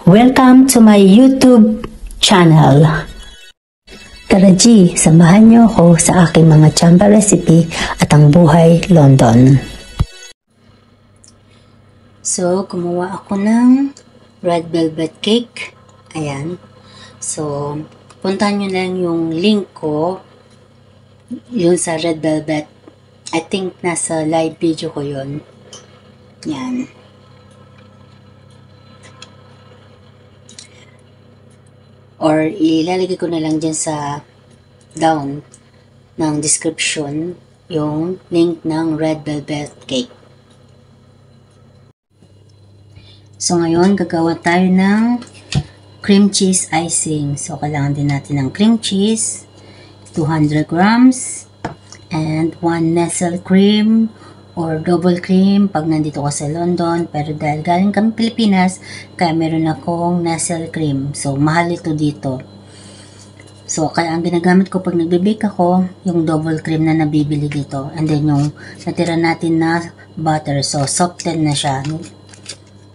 Welcome to my YouTube channel. Tara G, samahan niyo ako sa aking mga chamba recipe at ang buhay London. So, gumawa ako ng red velvet cake. Ayan. So, puntahan nyo lang yung link ko, yun sa red velvet. I think nasa live video ko yun. Yan. Or ilalagay ko na lang dyan sa down ng description yung link ng red velvet cake. So ngayon gagawa tayo ng cream cheese icing. So kailangan din natin ng cream cheese, 200 grams, and 1 Nestle cream or double cream pag nandito ka sa London. Pero dahil galing kami Pilipinas, kaya meron akong Nestle cream. So, mahal ito dito. So, kaya ang ginagamit ko pag nagbe-bake ako, yung double cream na nabibili dito. And then, yung natira natin na butter. So, soften na siya.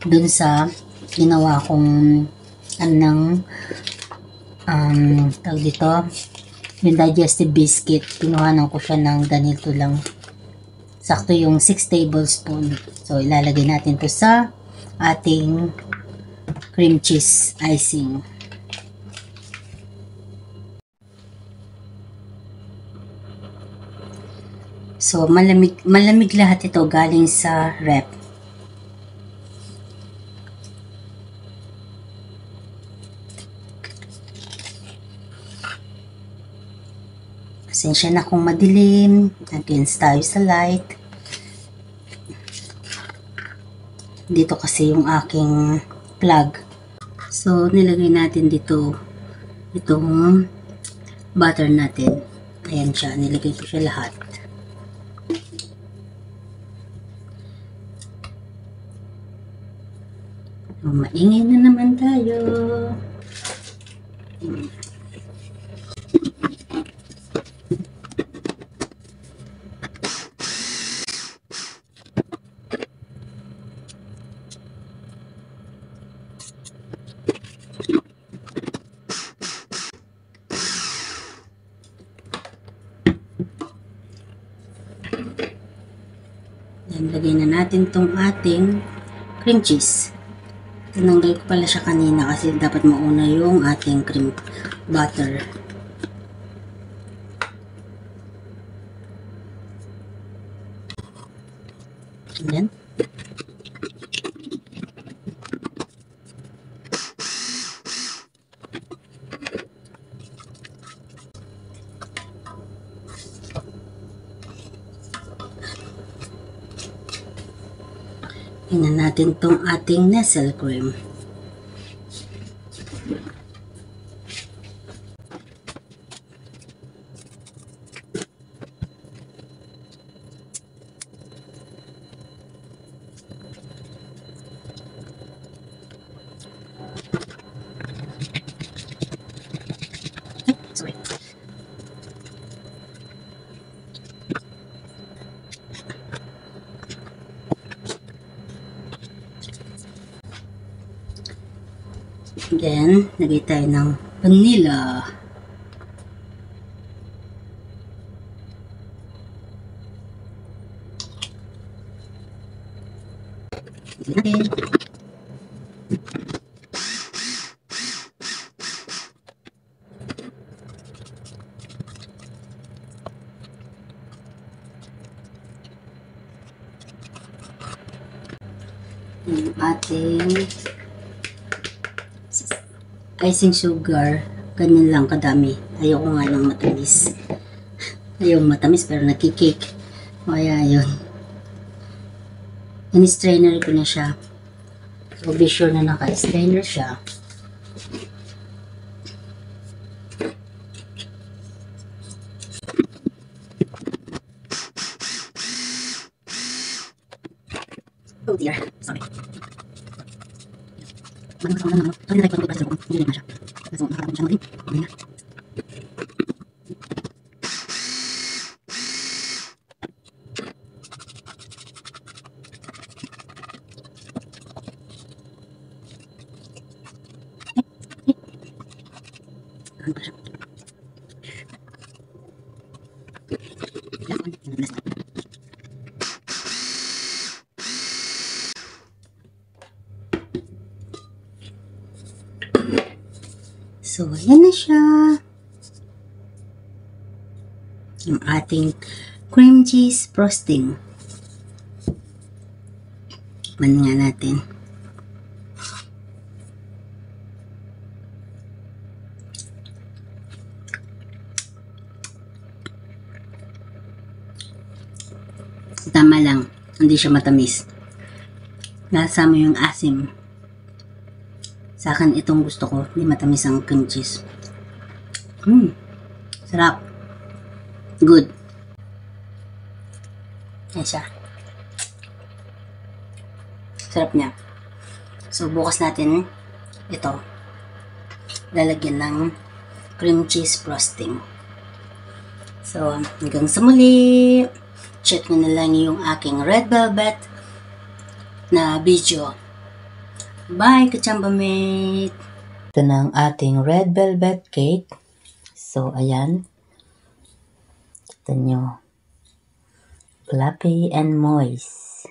Dun sa ginawa kong tawag dito, yung digestive biscuit. Kinuhanan ko siya ng ganito lang. Sakto yung 6 tablespoon. So, ilalagay natin to sa ating cream cheese icing. So, malamig lahat ito galing sa ref. Pasensya na kung madilim, against tayo sa light. Dito kasi yung aking plug. So, nilagay natin dito itong butter natin. Ayan siya, nilagay ko siya lahat. So, maingay na naman tayo. Yan, lagay na natin tong ating cream cheese. Tinanggal ko pala siya kanina kasi dapat mauna yung ating cream butter. Ayan. Tingnan natin tong ating Nestle cream. Sorry. Then, lagay tayo ng vanilla. Lagay natin. Yung ating icing sugar, ganyan lang kadami. Ayoko nga ng matamis. Ayoko matamis pero nakikake. Kaya yun. In-strainer ko na siya. So be sure na naka-strainer siya. Oh dear, sorry. Sorry na tayo ko pa sa loob. Hindi na siya. So, nakakapon siya ulit. Ayan. So, ayan na siya. Yung ating cream cheese frosting. Tikman nga natin. Tama lang. Hindi siya matamis. Nasama yung asim. Sa akin, itong gusto ko. Hindi matamis ang cream cheese. Sarap. Good. Yan siya. Sarap niya. So, bukas natin ito. Lalagyan ng cream cheese frosting. So, hanggang sa muli. Check mo na lang yung aking red velvet na video. Bye, Kachamba Mate! Ito na ang ating red velvet cake. So, ayan. Kita nyo. Fluffy and moist.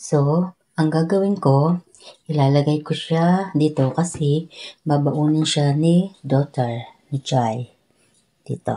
So, ang gagawin ko, ilalagay ko siya dito kasi babaunin siya ni daughter, ni Chai. Dito.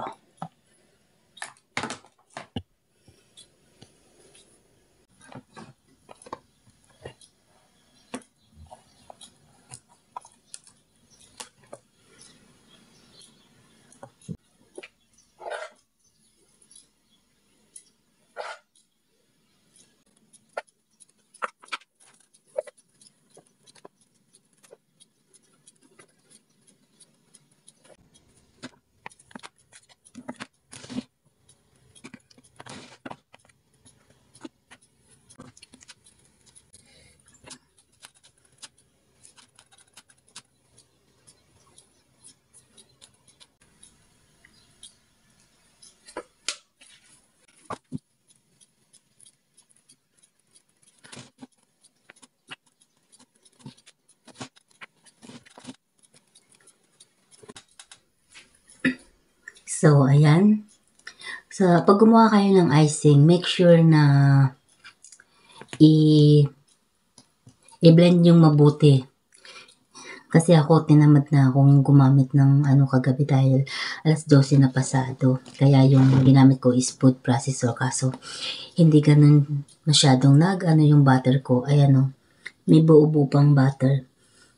So, ayan. So, pag gumawa kayo ng icing, make sure na i-blend yung mabuti. Kasi ako, tinamad na akong gumamit ng kagabi dahil alas 12 na pasado. Kaya yung ginamit ko is food processor. Kaso, hindi ganun masyadong yung butter ko. Ayan o, may buo-buo pang butter.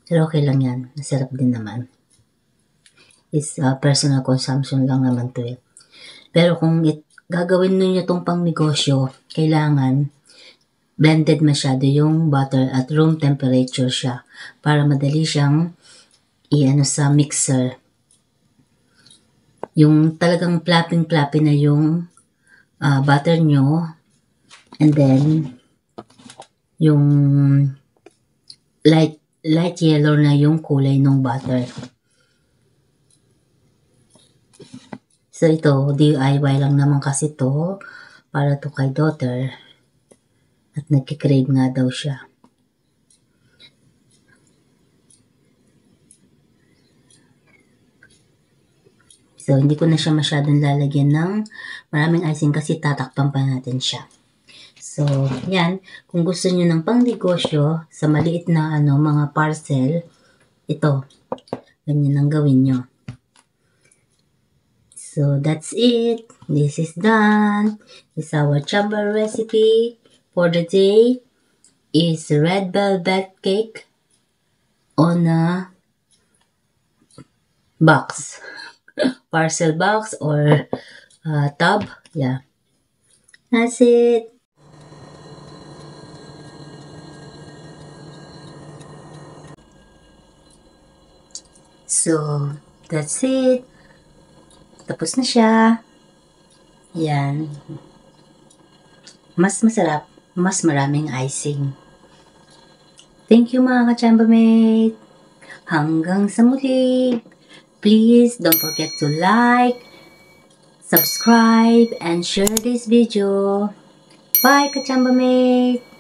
Pero okay lang yan. Masarap din naman. Is personal consumption lang naman to eh. Pero kung gagawin ninyo itong pang negosyo, kailangan blended masyado yung butter at room temperature siya para madali siyang sa mixer. Yung talagang flapping na yung butter nyo, and then yung light yellow na yung kulay ng butter. So, ito, DIY lang naman kasi to para to kay daughter. At nagkikrave nga daw siya. So, hindi ko na siya masyadong lalagyan ng maraming icing kasi tatakpan pa natin siya. So, yan. Kung gusto nyo ng pang-negosyo sa maliit na mga parcel, ito. Ganyan ang gawin nyo. So, that's it. This is done. This is our chamber recipe for the day. Is red velvet cake on a box. Parcel box or tub. Yeah. That's it. So, that's it. Tapos na siya. Yan. Mas masarap. Mas maraming icing. Thank you mga Kachamba Mate. Hanggang sa muli. Please don't forget to like, subscribe, and share this video. Bye Kachamba Mate.